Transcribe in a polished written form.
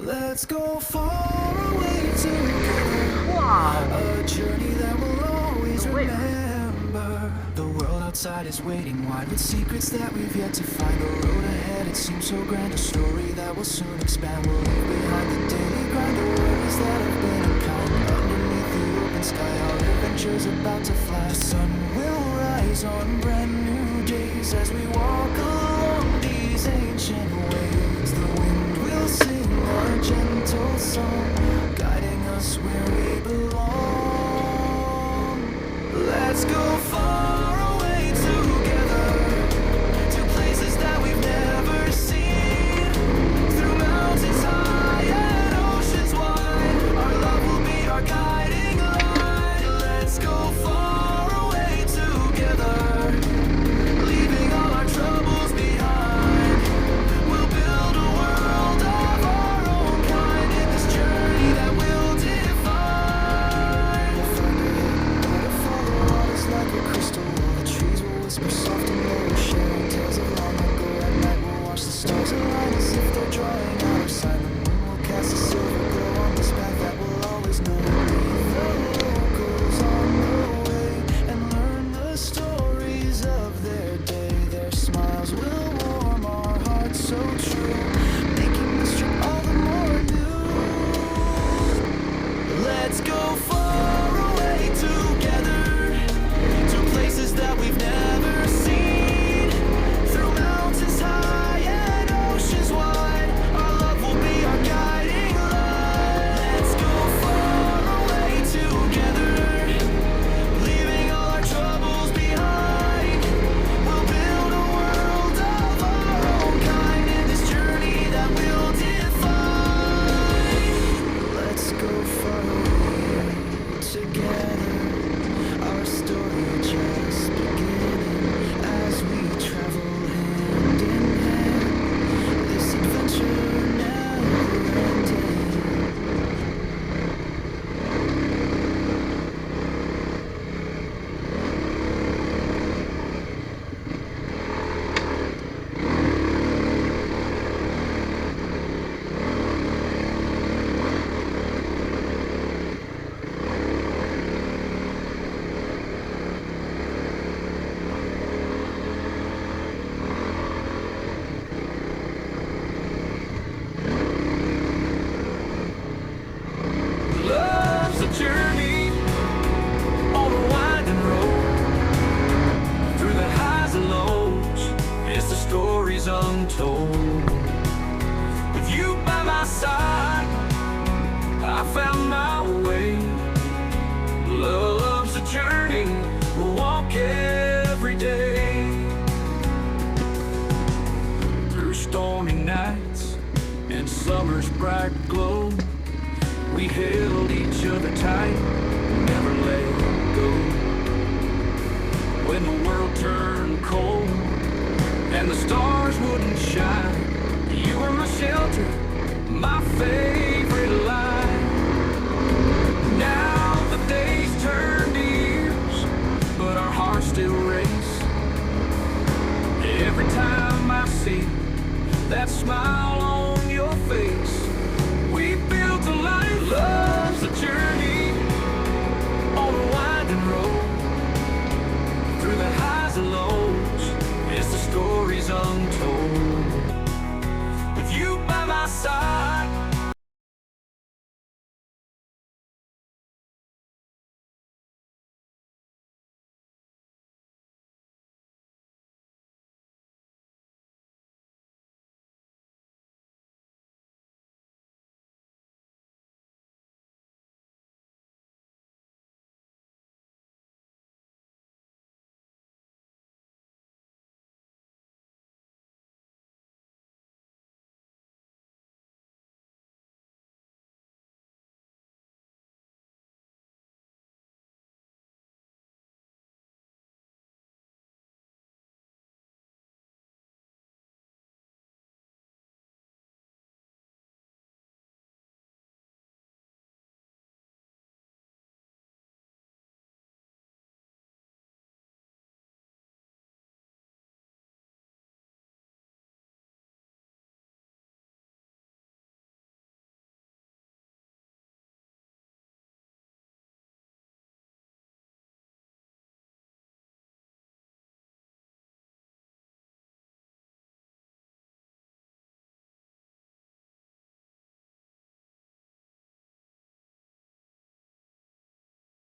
Let's go far away together. Wow. A journey that we'll always Wait. remember. The world outside is waiting wide with secrets that we've yet to find. The road ahead, it seems so grand. A story that will soon expand. We'll leave behind the daily grind. The worries that have been unkind. Underneath the open sky, our adventure's about to fly. The sun will rise on brand new days as we walk along these ancient ways. The wind will sing a gentle song, guiding us where we belong. Let's go far away together, to places that we've never seen. Through mountains high and oceans wide, our love will be our guiding light. Let's go far away together, leaving all our troubles behind. We'll build a world of our own kind in this journey that we'll define. We'll find a hidden waterfall, the water's like a crystal wall. The trees will whisper soft and low, sharing tales of long ago. At night we'll watch the stars align as if they're drawing out our sign. The moon will cast a silver glow on this path that we'll always know. Meet the locals on the way and learn the stories of their day. Their smiles will warm our hearts so true, making this trip all the more new. Let's go far away together, to places that we've never seen. Through mountains high and oceans wide, our love will be our guiding light. Let's go far away together, leaving all our troubles behind. We'll build a world of our own kind in this journey that we'll define. Let's go far away together, our story just beginning as we travel hand in hand. This adventure never ending. Love's a journey on a winding road. Through the highs and lows, it's the stories untold. With you by my side, I found my way. Love's a journey we'll walk every day. Through stormy nights and summer's bright glow, we held each other tight, never let go. When the world turned cold and the stars wouldn't shine, you were my shelter, my favorite light. Now the days turn to years, but our hearts still race. Every time I see that smile on your face, we built a life. Love's a journey on a winding road. Through the highs and lows, it's the stories untold.